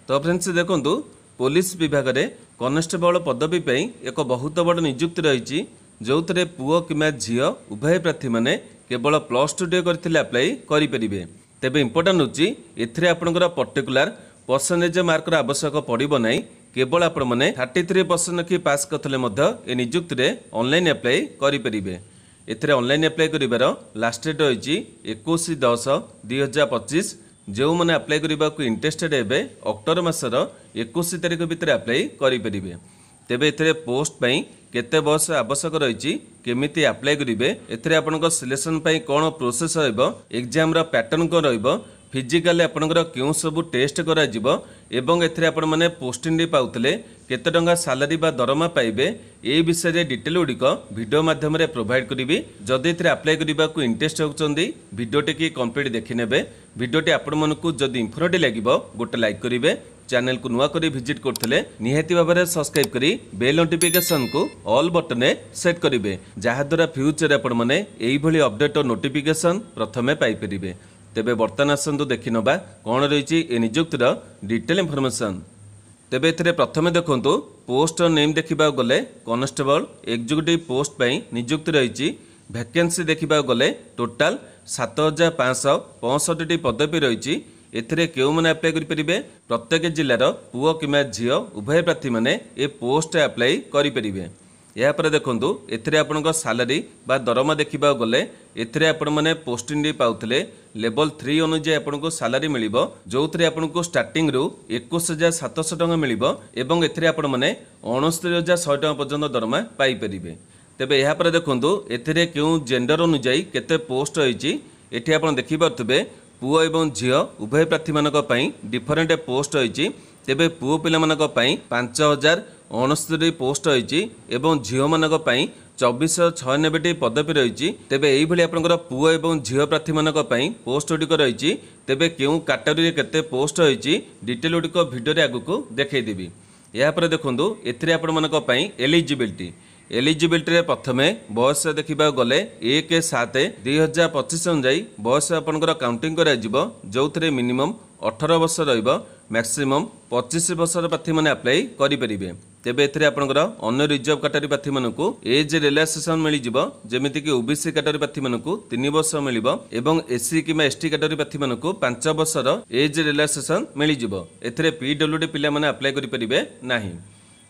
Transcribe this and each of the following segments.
तो फ्रेंड्स देखंतु पुलिस विभाग में कनेस्टेबल पदवी पे एक बहुत बड़ नियुक्ति रही जो थे पुओ कि झी उभय प्रार्थी मैंने केवल +2 टे करथिले अप्लाई करेंगे। तेबे इंपोर्टां होची एथिरे आपनकर पर्टिकुलर परसेंटेज मार्कर आवश्यक पड़ो ना, केवल आपण मैंने 33% की पास करथिले मध्य ए नियुक्ति रे ऑनलाइन अप्लाई करेंगे। एथिरे ऑनलाइन अप्लाई करिवार लास्ट डेट रही 21/10/2025। जो मैंने अप्लाई करने को इंटरेस्टेड हे अक्टोबर मासर 21 तारिख भितर अप्लाई करेंगे। तेबे एथिरे पोस्ट पई केते बयस आवश्यक रही केमिति अप्लाई करेंगे, एथिरे आपनका सिलेक्शन पई कोन प्रोसेस होइबो, एग्जाम रा पैटर्न को रहिबो, फिजिकल आपनकर क्यों सब टेस्ट करा जिवो एवं एथिरे आपण माने पोस्टिंग रे पाउतले केते टंका सैलरी बा दरमा पाइबे ए विषय रे डिटेल गुडिक वीडियो माध्यम रे प्रोवाइड करिवि। जदि एथिरे अप्लाई करिबा को इंटरेस्ट होउचंदी वीडियोटी की कंप्लीट देखि नेबे। वीडियोटी आपण मनकु जदि इन्फॉर्मेटिव लागिबो गोटे लाइक करिवे, चैनल को नुआ करी विजिट करथिले निहाती भाबरे सब्सक्राइब करी बेल नोटिफिकेशन को ऑल बटन ने सेट करिवे, जहा द्वारा फ्यूचर आपण माने एई भली अपडेट और नोटिफिकेशन प्रथमे पाई परिबे। तेबे वर्तमान आसंतु देखि नबा कोन रहिछि ए नियुक्तिर डिटेल इन्फॉर्मेशन। तेबे एथिरे प्रथमे देखंतु पोस्ट नेम देखिबा गले कॉन्स्टेबल एग्जीक्यूटिव पोस्ट पई नियुक्ति रहिछि। वैकेंसी देखिबा गले टोटल 7565 टी पदवी रहिछि। एथिरे केउ माने अप्लाई करि परिबे, प्रत्येक जिल्लार पुओ किमा झियो उभय प्रार्थी माने ए पोस्ट अप्लाई करि परिबे। या पर देखंतु एथिरे आपनका सैलरी बा दरमा देखिबा गले एथिरे आपण माने पोस्टिंग रे पाउतले लेवल 3 अनुसार आपनको सैलरी मिलिबो, जोथरे आपनको स्टार्टिंग रु 21700 टका मिलिबो एवं एथिरे आपण माने 69100 टका पर्यंत दरमा पाई परिबे। तेबे या पर देखंतु एथिरे केउ जेंडर अनुसार केते पोस्ट होईची एठी आपण देखि पारथबे पुओ एवं झियो उभय प्रार्थी मानक पई डिफरेंट पोस्ट होईची। तेबे पुओ पिला मानक पई 5069 पोस्ट होईची एवं झियो मानक पई 2496 पदवी रही। तेबे एई भली आपनकर पुओ एवं झियो प्रार्थी मानक पई पोस्ट गुडिक रही। तेबे केउ कैटेगरी केते पोस्ट होईची डिटेल गुडिक वीडियो रे आगु देखै देबी। या पर देखंतु एथिरे आपण मानक पई एलिजिबिलिटी रे प्रथमे बयस देखिबा गले 1/7/2025 अनुसार बयस आपनकर काउंटिंग करा जिवो, जोथरे मिनिमम 18 वर्ष रहिबो, मैक्सिमम 25 वर्ष प्रार्थी माने अप्लाई करि परिबे। तेबे एथिरे आपनकर अन्य रिजर्व कैटेगरी प्रार्थी मानकु एज रिलैक्सेशन मिलि जिवो, जेमिति कि ओबीसी कैटेगरी प्रार्थी मानकु 3 वर्ष मिलिबो एवं एससी किमा एसटी कैटेगरी प्रार्थी मानकु 5 वर्षर एज रिलैक्सेशन मिलि जिवो। एथिरे पीडब्ल्यूडी पिला माने अप्लाई करि परिबे नाही।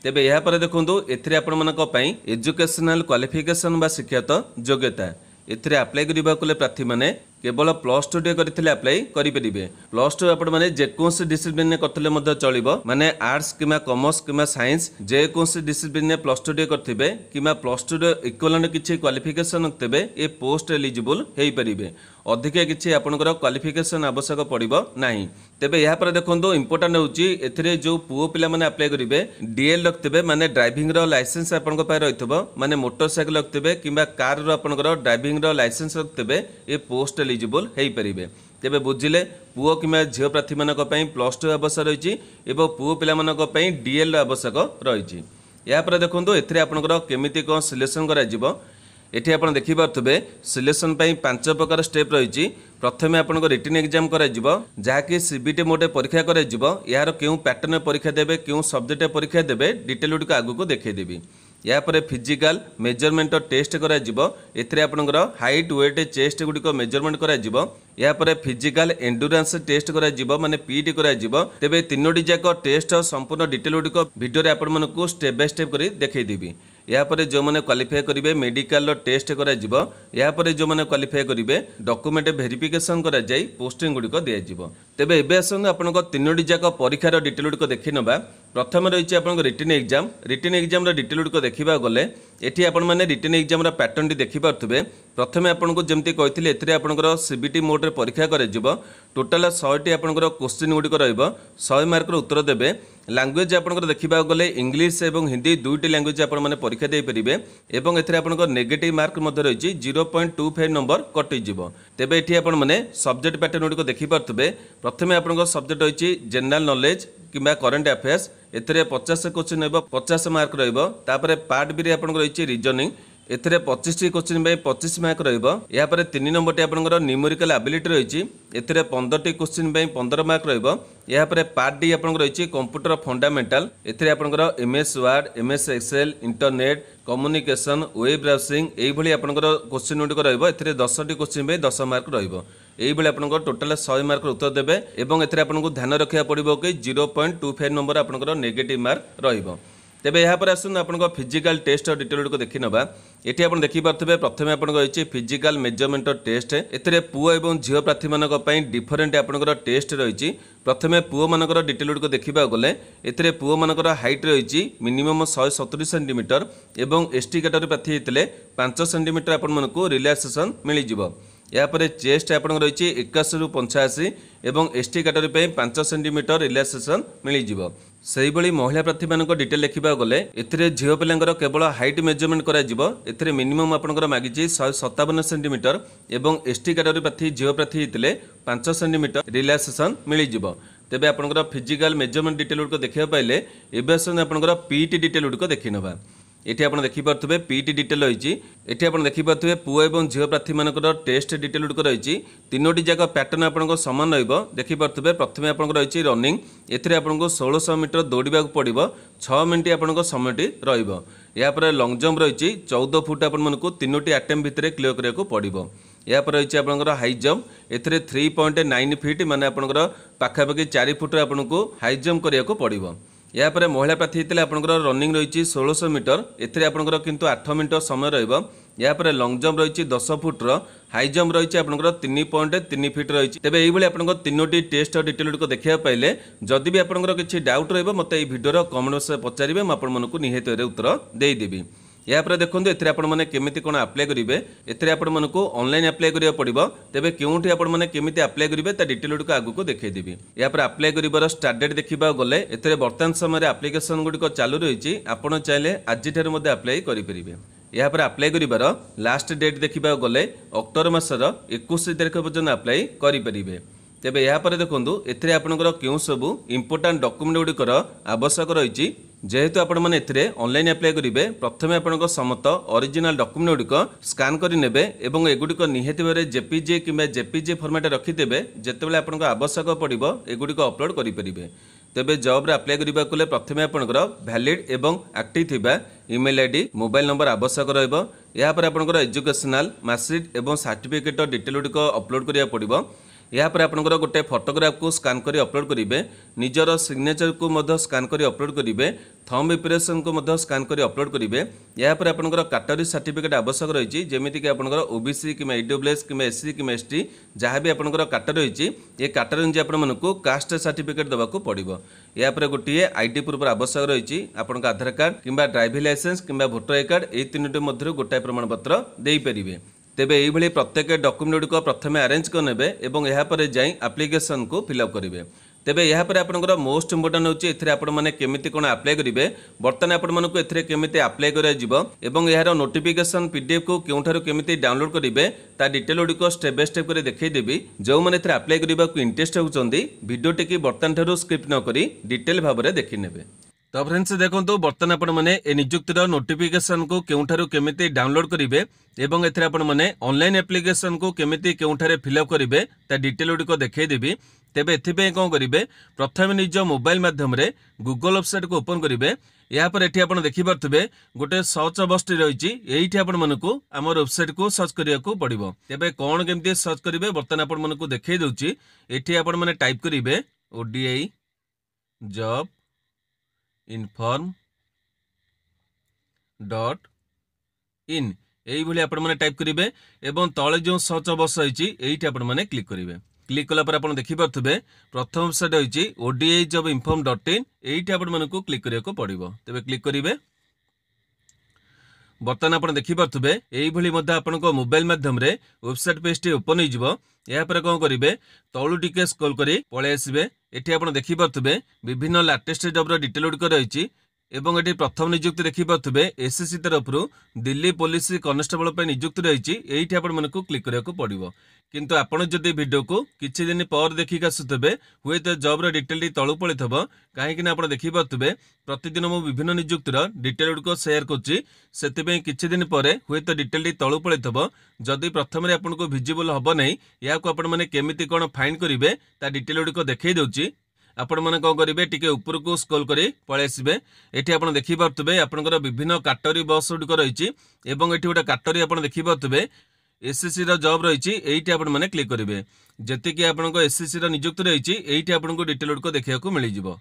तेबे यह पर देखंतु एथिरे आपण मानक पई एजुकेशनल क्वालिफिकेशन बा शिक्षागत योग्यता एथिरे अप्लाई करिबा कोले प्रार्थी माने केवल +2 टे करथिले अप्लाई करि परिबे। +2 आपण माने जे कोनसे डिसिप्लिन ने करथिले मध्य चलिबो, माने आर्ट्स किमा कॉमर्स किमा साइंस जे कोनसे डिसिप्लिन ने +2 टे करथिबे किमा +2 रे इक्विवेलेंट किछि क्वालिफिकेशन रखथिबे ए पोस्ट एलिजिबल हेई परिबे। अधिक किछि आपनकर क्वालिफिकेशन आवश्यक पड़िबो नाही। तेबे यहा पर देखंतु इंपोर्टेंट होची एथिरे जो पुओ पिला माने अप्लाई करिवे डीएल रखथिबे, माने ड्राइविंग रो लाइसेंस आपनक पाय रहितबो, माने मोटरसाइकिल रखथिबे किमा कार रो आपनकर ड्राइविंग रो लाइसेंस रखथिबे ए पोस्ट एलिजिबल हेई परिबे। तेबे बुझिले पुओ किमा झियो प्रार्थी मानक पई +2 आवश्यक रहिछि एवं पुओ पिला मानक पई डीएल आवश्यक रहिछि। या पर देखंतु एथिरे आपनकर केमिति कोन सिलेक्शन करा जिवो, एठी आपण देखि पारथबे सिलेक्शन पई 5 प्रकार स्टेप रहिछि। प्रथमे आपन रिटन एग्जाम करा जिवो, जहाँकि सीबीटी मोटे परीक्षा करा जिवो, यार केउ पैटर्न परीक्षा देबे केउ सब्जेक्ट परीक्षा देबे डिटेल गुडिक आगु को देखै देबी। या पर फिजिकल मेजरमेंट टेस्ट करा जिवो, एथिरे आपनकर हाइट वेट चेस्ट गुडिक मेजरमेंट करा जिवो। या पर फिजिकल एंडुरेंस टेस्ट करा जिवो, माने पीटी करा जिवो। तेबे तीनोटी जाक टेस्ट संपूर्ण डिटेल गुडिक वीडियो रे आपण मनकु स्टेप बाय स्टेप करी देखै देबी। या पर जो मैंने क्वालिफाई करेंगे मेडिकल टेस्ट करा जिवो। या पर जो मैंने क्वालिफाई करेंगे डॉक्यूमेंट वेरिफिकेशन करा जाई पोस्टिंग गुडिक दिया जिवो। तेबे एबे आसंग आपनक तीनोटी जाक परीक्षार डिटेल गुडिक देखि नबा। प्रथम रही आपन रिटन एग्जाम डिटेल गुडिक देखिबा गले एठी आपण माने रिटन एग्जाम रा पैटर्न टी देखि पारथबे। प्रथमे आपनको जेमति कहिथिले एथिरे आपनकर सीबीटी मोड रे परीक्षा करे जिवो। टोटल 100 टी आपनकर क्वेश्चन गुडिक रहइबो, 100 मार्क रो उत्तर देबे। लैंग्वेज आपनकर देखिबा गले इंग्लिश एवं हिंदी दुईटी लैंग्वेज आपण माने परीक्षा दे परिबे एवं एथिरे आपनकर नेगेटिव मार्क मध्ये रहिछि 0.25 नंबर कटि जिवो। तेबे एठी आपण माने सब्जेक्ट पैटर्न गुडिक देखि पारथबे। प्रथमे आपनकर सब्जेक्ट रहिछि जनरल नॉलेज किबा करंट अफेयर्स, एथिरे 50 क्वेश्चन हेबो, 50 मार्क रहइबो। तापरे पार्ट बी रे आपनकर रहिछि रीजनिंग, एथिरे 25 क्वेश्चन बाय 25 मार्क रहिबो। या पर 3 नंबर टी आपनकर न्यूमेरिकल एबिलिटी रहिछि एथिरे 15 क्वेश्चन बाय 15 मार्क रहिबो। या पर पार्ट डी आपनकर रहिछि कंप्यूटर फंडामेंटल एथिरे आपनकर MS Word MS Excel internet communication web browsing एई भली आपनकर क्वेश्चन गुडिक रहिबो। एथिरे 10 टी क्वेश्चन बाय 10 मार्क रहिबो। एई भली आपनकर टोटल 100 मार्क उत्तर देबे एवं एथिरे आपनको ध्यान रखिया पड़िबो कि 0.25 नंबर आपनकर नेगेटिव मार्क रहिबो। तेबे यहाँ पर आसन आप फिजिकल टेस्ट और डिटेल गुड़िक देखी ना ये आप देखिपे प्रथम आप फिजिकल मेजरमेंट टेस्ट ए पुओ और झील प्रार्थी मानी डिफरेन्ट आपंकर टेस्ट रही। प्रथम पुओ मानकर डिटेल गुड़िक देखा गले ए पुओ मानकर हाइट रही मिनिमम 170 सेंटीमीटर और एसटी कैटेगरी प्रार्थी होते 5 सेंटीमीटर आपको रिलैक्सेसन मिल जाव। यापर चेस्ट आप रही 81 ରୁ 85 और एसटी कैटेगरी 5 सेंटीमीटर रिलैक्सेसन मिल जाव। से ही महिला प्रार्थी मान डिटेल देखा गले ए झील पिलांकर केवल हाइट मेजरमेंट कर मिनिमम आपंकर मागिची 157 सेंटीमीटर और एसटी कैटेगरी प्रार्थी झील प्रार्थी होते 5 सेंटीमीटर रिलैक्सेसन मिल जाव। तेबे आपंकर फिजिकल मेजरमेंट डिटेल गुड़िक देखा पाइले एवं आपंकर पीटी डिटेल गुड़िक देखी ना ये आप देखिपे पीटी डिटेल रही ये आप देखिपे पुओ और झील प्रार्थी मानकर टेस्ट डिटेल गुड़िक रही तीनोटी जाक पैटर्न आपको सामान रखिपे प्रथम आप रही रनिंग आपको 1600 मीटर दौड़ा पड़ो 6 मिनट आप समय रहा लंग जंप रही 14 फुट आपको तीनोटी आइटम भितर क्लियर करने पड़ो। या रही आपंकर हाई जंप ए 3.9 फीट माने आपंकर पाखापाखि 4 फुट आपको हाई जंप करने पड़ो। या पर महिला प्रार्थी होते आपंकर रनिंग रही 1600 मीटर एपंकर किंतु 8 मिनट समय रहा। या पर लंग जंप रही 10 फुट्र हाई जंप रही आपंकर 3.3 फीट रही। तेज ये आपंकर तीनोटी टेस्ट और डिटेल गुड़िक देखा पाइले जदि भी आपंकर किसी डाउट रहा भिडियो कमेंट बॉक्स में पचारे मुझे निहत उत्तर देदेवी। या देखो ये आपने केमी कौन आप्लाय करेंगे ये आपको ऑनलाइन आप्लाय करा पड़ो। तेज क्योंठी आपने आप्लाय करेंगे डिटेल गुड़िक आगू देखईदेवी। या आप्लाय कर स्टार्ट डेट देखा गले ए बर्तमान समय आप्लिकेसन गुड़िक चालू रही आपड़ चाहिए आज आप्लाय करेंगे। या आप्लाय कर लास्ट डेट देखा गले अक्टोबर मासर 21 तारीख पर्यटन आप्लाय करेंगे। तेबे यहाँ पर देखो ये आपंकर क्यों सबू इंपोर्टाट डॉक्यूमेंट गुड़िकर आवश्यक रही जेहेतु आपण मैंने ऑनलाइन आप्लाय करेंगे प्रथम आप समस्त ओरिजिनल डॉक्यूमेंट गुड़िक स्कान करने और एगुड़िक निहाती भाव जेपीजे कि जेपीजे फॉर्मेट रखिदेवे जितेबाला आपको आवश्यक पड़ो एगुड़िक अपलोड करेंगे। तेबे जॉब रे अप्लाई करबा कोले प्रथमे आपनकर वैलिड एवं एक्टिव थिबा ईमेल आईडी मोबाइल नंबर आवश्यक रहइबो। या पर आपनकर एजुकेशनल मार्कशीट एवं सर्टिफिकेट डिटेल गुड़िक अपलोड करिया पड़िबो। या पर आपनकर गोटे फोटोग्राफ को स्कान करी अपलोड करेंगे निजर सिग्नेचर को मध्य स्कान करी अपलोड करेंगे थंब इंप्रेशन को मध्य स्कान करी अपलोड करेंगे। या पर आपनकर कैटेगरी सर्टिफिकेट आवश्यक रही जेमिति कि आपनकर ओबीसी कि ईडब्ल्यूएस कि एससी कि एसटी जहाँ भी आपनकर कैटेगरी रही ये कैटेगरी अनुसार आपको कास्ट सर्टिफिकेट देवाक पड़ो। या पर गोटे आईडी प्रूफ आवश्यक रही आपन आधार कार्ड कि ड्राइविंग लाइसेंस कि भोटर आई कार्ड ये तीनोटी मध्य गोटाए प्रमाण पत्र दे पारे। तेबे यही प्रत्येक डॉक्यूमेंट गुड़िक प्रथम अरेंज करने और यापर जाई एप्लिकेशन को फिलअप करेंगे। तेबे यहाँ पर आपंकर मोस्ट इम्पोर्टाट होची एथिरे आपण माने केमिति कोन अप्लाई करेंगे बर्तमान आपण मानक एथिरे केमिति अप्लाई करा जिवो एवं यार नोटिफिकेशन पीडीएफ को केउठारु केमिति डाउनलोड करेंगे ता डिटेल गुड़िक स्टेप बाय स्टेप कर देखैदेवी। जो मैंने एथिरे अप्लाई करबा को इंटरेस्ट होउचंदी भिडियो टिकी बर्तमान ठारू स्किप न करी डिटेल भाव में देखि नेबे। तो फ्रेंड्स देखो बर्तमान आपण मैंने ए नियुक्तिर नोटिफिकेशन को केउठारु केमिति डाउनलोड करेंगे एवं एथिरे आपण मैंने ऑनलाइन एप्लिकेशन को केमिति केउठारे फिलअप करेंगे ता डिटेल गुड़िक देखैदेवी। तेबे एथिपे कौन करेंगे प्रथम निज मोबाइल माध्यम रे गूगल वेबसाइट को ओपन करेंगे। या पर एठी आपण देखि पारथबे गोटे सर्च बॉक्स रही एठी आपण मानकू हमर वेबसाइट को सर्च करिया को पड़िबो। तेबे कोन केमति सर्च करेंगे बर्तमान आपण मानकू देखै दउची एठी आपण माने टाइप करेंगे ODI job inform dot in यही भाई आपण माने टाइप करेंगे एवं तले जो सर्च बॉक्स रही एठी आपण माने क्लिक करेंगे। क्लिक कला पर आपण देखि पारथबे प्रथम वेबसाइट रही ODI job inform dot in एठी आपण मानकू क्लिक करिया को पड़िबो। तेबे क्लिक करेंगे बर्तमान आपण देखि पारथबे एही भली मध्य आपनक मोबाइल माध्यम रे वेबसाइट पेज टी ओपन हो जिवो। या पर कोन करिवे तळु टिके स्क्रॉल करी पळे आसीबे एठी आपण देखि पारथबे विभिन्न लेटेस्ट जॉब रो डिटेल गुडक रही एवं एटी प्रथम नियुक्ति देखिपे एसएससी तरफ दिल्ली पुलिस कनेस्टेबल नियुक्ति रही ये आपको क्लिक करने पड़ो। किंतु आपण जदि वीडियो को किछि दिन पर देखिक आसुवे हुए तो जॉब डिटेल तलू पड़े कहीं आप देखिपे प्रतिदिन मु विभिन्न नियुक्तिर डिटेल गुड़िक सेयार करुँच किछि दिन पर हुए तो डिटेल तलू पड़े जदि प्रथम आपको भिजिबल हम ना या केमिति कौन फाइन करेंगे ता डिटेल गुड़िक देखई दूची। आपण मैंने कौन करेंगे टिके ऊपर को स्क्रॉल कर पलि आसबे। एटी आप देखिपे आपंकर विभिन्न कैटेगरी बस गुड़िक रही ये गोटे कैटेगरी आप देखिपे एसएससी जॉब रही ये आपण मैंने क्लिक करेंगे। जी आपको एसएससी नियुक्ति रही ये आपको डिटेल गुड़िक देखा मिल जाए।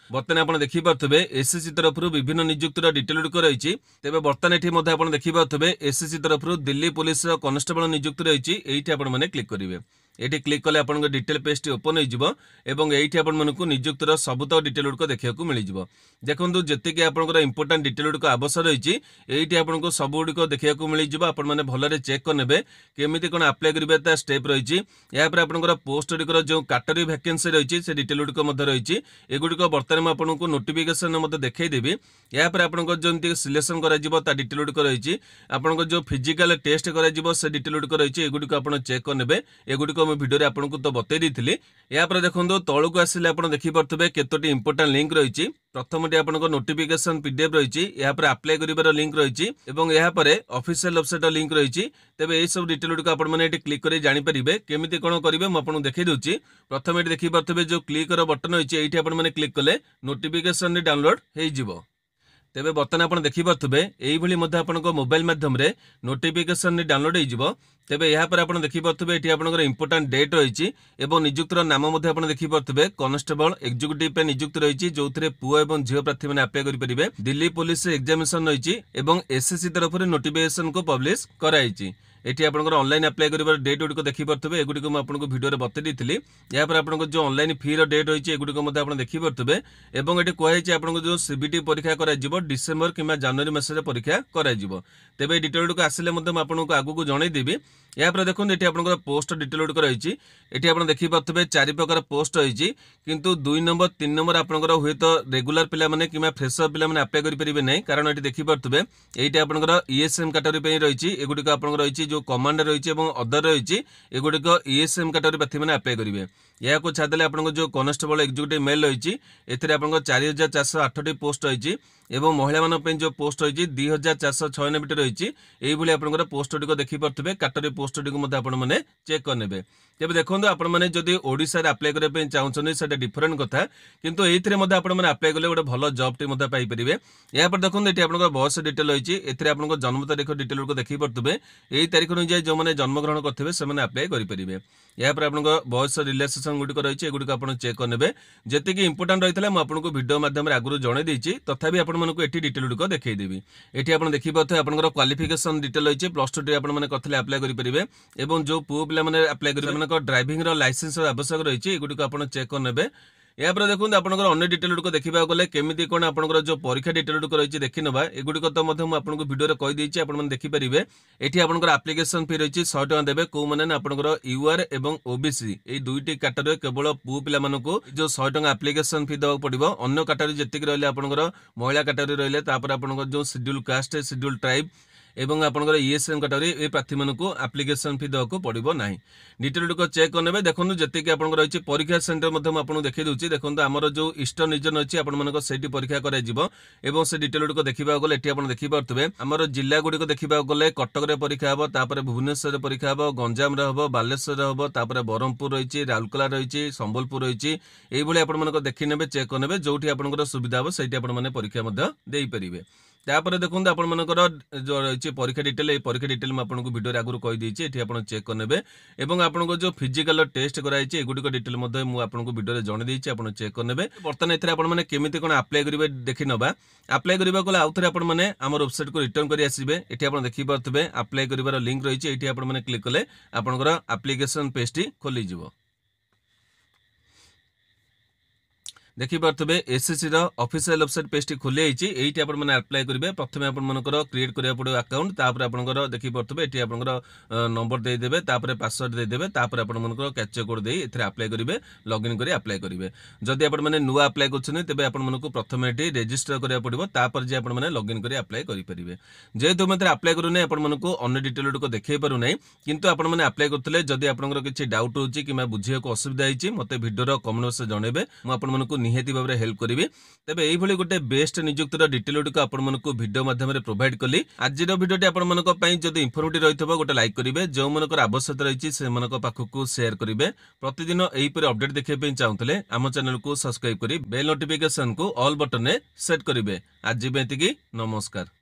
बर्तमान आप देखिपे एसएससी तरफ विभिन्न नियुक्तिर डिटेल गुड़िक रही तेज बर्तमान ये देखिपे एसएससी तरफ दिल्ली पुलिस कनेस्टेबल नियुक्ति रही ये आपने क्लिक करेंगे। ये क्लिक कले आप डिटेल पेज ओपन होती आपको नियुक्तिर सबुत डिटेल गुड़िक देखा मिल जाए। देखो जी आपंकर इंपोर्टाट डिटेल गुड़िक आवश्यक रही ये आपको सब गुड़िक देखा मिल जाए। आपने भलरे चेक करने केमी कौन आप्लाय करेंगे स्टेप रही यापर आपंकर पोस्ट गुड़िक जो कैटेगरी वैकेंसी रही है डिटेल गुड़िक रही एगुड़िक बर्तमान मैं आपको नोटिफिकेशन देखदेवी। यापर आपंकर जमी सिलेक्शन कर डिटेल गुड़िक रही आपंकर जो फिजिकल टेस्ट कर डिटेल गुड़िक रही एगुड़िक आप चेक करने एगुड़िक मैं वीडियो आपको तो बतई दी। यापर देखो तौक आसिले आप देखिपे केतोटी इंपोर्टाट लिंक रही प्रथम आपंकर नोटिफिकेशन पीडीएफ रही यापर आप्लाय कर लिंक रही यापर ऑफिशियल वेबसाइट लिंक रही। तेज ये सब डिटेल गुड़िक आपने क्लिक कर जानीपारे केमी कौन करेंगे मुझे देखई दूसरी। प्रथम ये देखिपे जो क्लिक बटन रही ये आपने क्लिक कले नोटिफिकेशन डाउनलोड हो। तेबे बर्तमान आप देखिपे यही मोबाइल मध्यम नोटिफिकेशन डाउनलोड हो। तेबे यापर आप देखिपे ये आपंकर इंपोर्टाट डेट रही नियुक्तिर नाम आप देखिपे कनेस्टेबल एक्जिक्यूटिव नियुक्ति रही जो पुओ और झील प्रार्थी मैंने आप्लाय करेंगे। दिल्ली पुलिस एग्जामिनेशन रही एसएससी तरफ नोटिफिकेशन को पब्लिश कराई। एटी आपंकर ऑनलाइन अप्लाई कर डेट गुड़िक देखिपे एगुड़िक मुझे वीडियो बतई दी। यापर आपको जो ऑनलाइन फी डेट रही है एगुड़िक देखिपे ये कहुई आपको जो सीबीटी परीक्षा कर डिसेम्बर कि जनवरी मसरे परीक्षा कर तेज डिटेल गुड़िक आसिले आपको आगू जनईदेवी। यापर देखो ये आपंकर पोस्ट डिटेल गुड़िक रही ये आप देखिपे 4 प्रकार पोस्ट रही किंतु 2 नंबर 3 नंबर आपंकर हुए तो रेगुलर पिला माने कि फ्रेशर पिला माने अप्लाई करेंगे नहीं कारण ये देखिपे ये आपंकर ईएसएम कैटेगरी रही एगुड़िक आप रही जो कमांड रही अदर रही एगुड़िक ईएसएम कैटेगरी प्रार्थी मैंने अप्लाई करेंगे। यह को छाड़देले आपको जो कनेस्टेबल एक्जिक्यूटिव मेल रही है 4408 पोस्ट रही महिला मानी जो पोस्ट रही 2496 रही ये आपंकर पोस्ट गुड़िक देखिपे कैटेगरी पोस्ट गुड़िक चेक करने। तेज देखो आपने जदि ओडिशा अप्लाई करने चाहते से डिफरेन्ट कथा किंतु ये अप्लाई कले गोटे भल जॉब टी पाइपर। यापर देखो ये आपंकर बयस डिटेल रही है आपको जन्म तारीख डिटेल गुड़िक देखिपे यही तारीख अनुसार जो मैंने जन्मग्रहण करेंगे से अप्लाई करेंगे। यापर आप बयस रिलैक्सेशन गुड़िक रही है गुड़िक आप चेक करने जी इंपोर्टाट रही है मुझे वीडियो मध्यम आगुरी जनईदी तथापि आपको ये डिटेल गुड़िक देखईदेवी। ये आप देखिपे आपंकर क्वालिफिकेशन डिटेल रही +2 आपने करते अप्लाई करेंगे और जो पुओ पिला अप्लाई करेंगे ड्राइविंग लाइसेंस आवश्यक रही है गुड़िक आप चेक करने। यापर देखो आपंकर अन्य डिटेल गुड़िक देखा गले केमी कौन आपंकर जो परीक्षा डिटेल गुड़िक रही देखी ना एगुड़िक तो आपको वीडियो कहीदे आप देखिपारे। ये आपंकर आप्लिकेसन फी रही 100 टका देवे कौ मैंने आपंकर यूआर और ओबीसी ये दुईटी कैटेगरी केवल पुओ पिला जो 100 टका आप्लिकेसन फी देवाक पड़ो। अन्य कैटेगरी जी रही आपंकर महिला कैटेगरी रही आपंकर जो शेड्यूल कास्ट शेड्यूल ट्राइब एवं आपंकर ईएसएम कैटेगरी ये प्रार्थी मानू आप्लिकेसन फी देवाक पड़ो ना। डिटेल गुड़िक चेक करने देखो जी आप रही परीक्षा सेन्टर आपको देखी दूसरी देखो आमर जो ईस्टर्न रीजन अच्छी आपठी परीक्षा कर से डिटेल गुड़िक देखा गले ये आप देखिपे आमर जिला गुड़िक देखा गले कटक परीक्षा हम तापर भुवनेश्वर परीक्षा हम गंजाम हम बालेश्वर हम तापर ब्रह्मपुर रही राउरकेला रही संबलपुर रही ये आप देखी ने चेक करने जो आपंकर सुविधा हम से परीक्षा देपारे। तापर देखो आपर जो रही परीक्षा डिटेल ये परीक्षा डिटेल मुझे वीडियो आगुरी कहीदे ये आप चेक करने आपको जो फिजिकल टेस्ट कराई एगुड़िक डिटेल मुझे वीडियो जनईदी आप चेक करने। बर्तमान एमें केमी कौन आप्लाय करेंगे देखी ना आप्लाय करने गले आउ थे आपने आम वेबसाइट को रिटर्न कर आसबे। ये आप देखिपे आप्लाय कर लिंक रही है ये आपने क्लिक कले आपंकर आप्लिकेसन पेज टी खोल। देखिपे एसएससी ऑफिशियल वेबसाइट पेज टी खोली आइछि एइटी आपण माने अप्लाई करिवे प्रथमे आपण मनकर क्रिएट करिया पड़ो अकाउंट तापर आपनकर देखिपे एटी आपनकर नंबर दे देबे तापर पासवर्ड दे देबे तापर आपण मनकर कैप्चा कोड देई एथरे अप्लाई करिवे लॉगिन करी अप्लाई करिवे जदि आपण माने नुवा अप्लाई करछने तेबे आपण मनकु प्रथमे एटी रजिस्टर करिया पड़िबो तापर जे आपण माने लॉगिन करी अप्लाई करि परिबे जेहेतु मते अप्लाई करू नै आपण मनकु अन्य डिटेल को देखै पारु नै किंतु आपण माने अप्लाई करथले जदि आपनकर किछि डाउट होछि कि बुझिया को असुविधा हिछि मते वीडियो रो कमेंट बॉक्स जणेबे मु आपण मनकु निहेती भाबरे हेल्प करिवे तेबे एई भली गोटे बेस्ट नियुक्तिर डिटेल को आपण मनकु वीडियो माध्यम रे प्रोवाइड कली आजिर वीडियोटी आपण मनक पई जदि इन्फॉर्मेटिव रहितबो गोटे लाइक करिवे जो मनकर आवश्यकता रहिछि से मनक पाखकु शेयर करिवे प्रतिदिन एई पर अपडेट देखै पई चाहुतले हम चैनल को सब्सक्राइब करी बेल नोटिफिकेशन को ऑल बटन ने सेट करिवे आज जेबेति की नमस्कार।